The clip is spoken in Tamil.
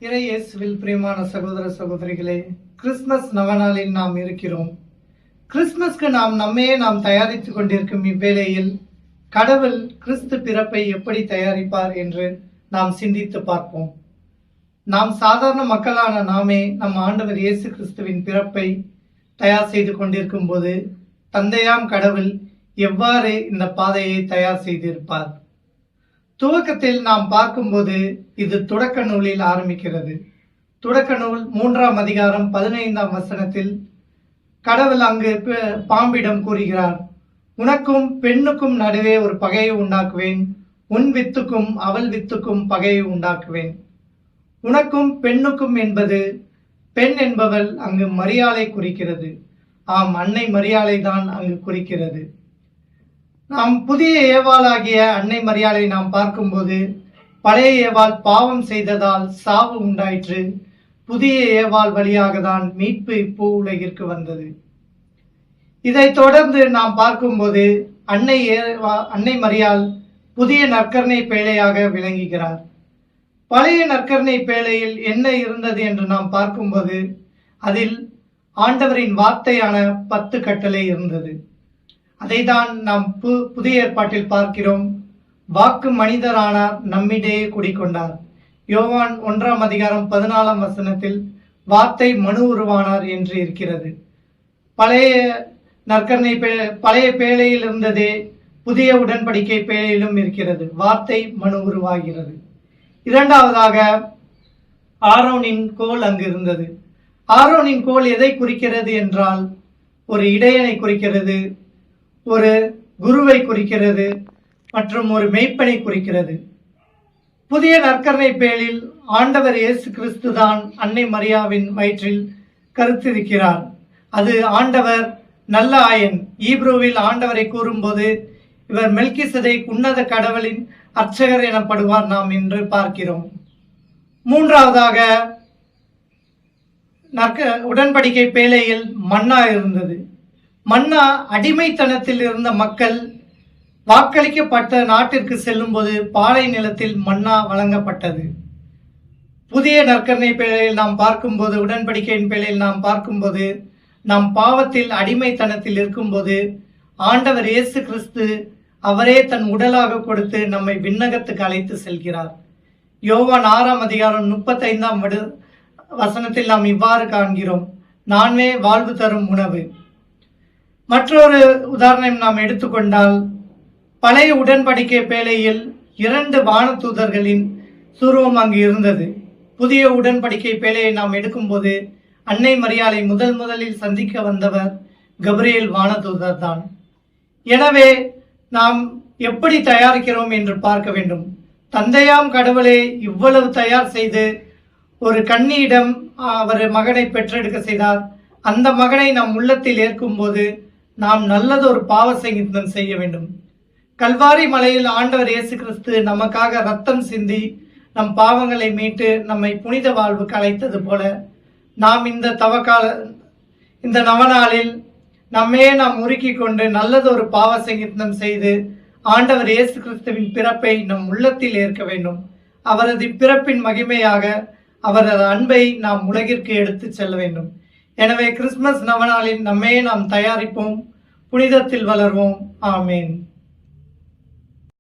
இறை இயேசுவில் பிரியமான சகோதர சகோதரிகளே, கிறிஸ்துமஸ் நவநாளில் நாம் இருக்கிறோம். கிறிஸ்துமஸ்க்கு நம்மையே தயாரித்துக் கொண்டிருக்கும் இவ்வேளையில் கடவுள் கிறிஸ்து பிறப்பை எப்படி தயாரிப்பார் என்று நாம் சிந்தித்து பார்ப்போம். நாம் சாதாரண மக்களான நாமே நம் ஆண்டவர் இயேசு கிறிஸ்துவின் பிறப்பை தயார் செய்து கொண்டிருக்கும் போது தந்தையாம் கடவுள் எவ்வாறு இந்த பாதையை தயார் செய்திருப்பார்? துவக்கத்தில் நாம் பார்க்கும்போது இது தொடக்க நூலில் ஆரம்பிக்கிறது. தொடக்க நூல் 3ஆம் அதிகாரம் 15ஆம் வசனத்தில் கடவுள் அங்கு பாம்பிடம் கூறுகிறார், உனக்கும் பெண்ணுக்கும் நடுவே ஒரு பகையை உண்டாக்குவேன், உன் வித்துக்கும் அவள் வித்துக்கும் பகையை உண்டாக்குவேன். உனக்கும் பெண்ணுக்கும் என்பது பெண் என்பவள் அங்கு மரியாளை குறிக்கிறது. ஆம், அன்னை மரியாளை தான் அங்கு குறிக்கிறது. நாம் புதிய ஏவாளாகிய அன்னை மரியாளை நாம் பார்க்கும்போது பழைய ஏவாள் பாவம் செய்ததால் சாவு உண்டாயிற்று. புதிய ஏவாள் வழியாக தான் மீட்பு இப்போ உலகிற்கு வந்தது. இதை தொடர்ந்து நாம் பார்க்கும்போது அன்னை மரியாள் புதிய நற்கருணை பேழையாக விளங்குகிறார். பழைய நற்கருணை பேழையில் என்ன இருந்தது என்று நாம் பார்க்கும்போது அதில் ஆண்டவரின் வார்த்தையான 10 கட்டளை இருந்தது. அதை தான் நாம் புதிய ஏற்பாட்டில் பார்க்கிறோம். வாக்கு மனிதரானார், நம்மிடையே குடிக்கொண்டார். யோவான் 1ஆம் அதிகாரம் 14ஆம் வசனத்தில் வார்த்தை மனு உருவானார் என்று இருக்கிறது. பழைய நற்கருணை பழைய பேழையில் இருந்ததே புதிய உடன்படிக்கை பேழையிலும் இருக்கிறது. வார்த்தை மனு உருவாகிறது. இரண்டாவதாக ஆரோனின் கோல் அங்கு இருந்தது. ஆரோனின் கோல் எதை குறிக்கிறது என்றால் ஒரு இடையனை குறிக்கிறது, ஒரு குருவை குறிக்கிறது மற்றும் ஒரு மெய்ப்பனை குறிக்கிறது. புதிய நற்கருணை பேழில் ஆண்டவர் இயேசு கிறிஸ்து தான் அன்னை மரியாவின் வயிற்றில் கருத்திருக்கிறார். அது ஆண்டவர் நல்ல ஆயன். ஈப்ரூவில் ஆண்டவரை கூறும்போது இவர் மெல்கிசதேக் உன்னத கடவுளின் அர்ச்சகர் எனப்படுவார் நாம் என்று பார்க்கிறோம். மூன்றாவதாக உடன்படிக்கை பேழையில் மன்னா இருந்தது. மன்னா அடிமைத்தனத்தில் இருந்த மக்கள் வாக்களிக்கப்பட்ட நாட்டிற்கு செல்லும் போது பாலை நிலத்தில் மன்னா வழங்கப்பட்டது. புதிய நற்கருணை பேழையில் நாம் பார்க்கும்போது, உடன்படிக்கையின் பேழையில் நாம் பார்க்கும்போது, நாம் பாவத்தில் அடிமைத்தனத்தில் இருக்கும்போது ஆண்டவர் இயேசு கிறிஸ்து அவரே தன் உடலாக கொடுத்து நம்மை விண்ணகத்துக்கு அழைத்து செல்கிறார். யோவான் 6ஆம் அதிகாரம் 35ஆம் வசனத்தில் நாம் இவ்வாறு காண்கிறோம், நானே வாழ்வு தரும் உணவு. மற்றொரு உதாரணம் நாம் எடுத்துக்கொண்டால், பழைய உடன்படிக்கை பேழையில் 2 வானதூதர்களின் சுருவம் அங்கு இருந்தது. புதிய உடன்படிக்கை பேழையை நாம் எடுக்கும்போது அன்னை மரியாளை முதலில் சந்திக்க வந்தவர் கபிரியேல் வானதூதர் தான். எனவே நாம் எப்படி தயாரிக்கிறோம் என்று பார்க்க வேண்டும். தந்தையாம் கடவுளே இவ்வளவு தயார் செய்து ஒரு கன்னியிடம் அவர் மகனை பெற்றெடுக்க செய்தார். அந்த மகனை நம் உள்ளத்தில் ஏற்கும் போது நாம் நல்லது ஒரு பாவ சங்கீதம் செய்ய வேண்டும். கல்வாரி மலையில் ஆண்டவர் இயேசு கிறிஸ்து நமக்காக ரத்தம் சிந்தி நம் பாவங்களை மீட்டு நம்மை புனித வாழ்வுக்கு அழைத்தது போல நாம் இந்த நவநாளில் நம்மையே நாம் உருக்கி கொண்டு நல்லது ஒரு பாவ சங்கீதம் செய்து ஆண்டவர் இயேசு கிறிஸ்துவின் பிறப்பை நம் உள்ளத்தில் ஏற்க வேண்டும். அவரது பிறப்பின் மகிமையாக அவரது அன்பை நாம் உலகிற்கு எடுத்து செல்ல வேண்டும். எனவே கிறிஸ்துமஸ் நவநாளில் நம்மையே நாம் தயாரிப்போம், புனிதத்தில் வளர்வோம். ஆமேன்.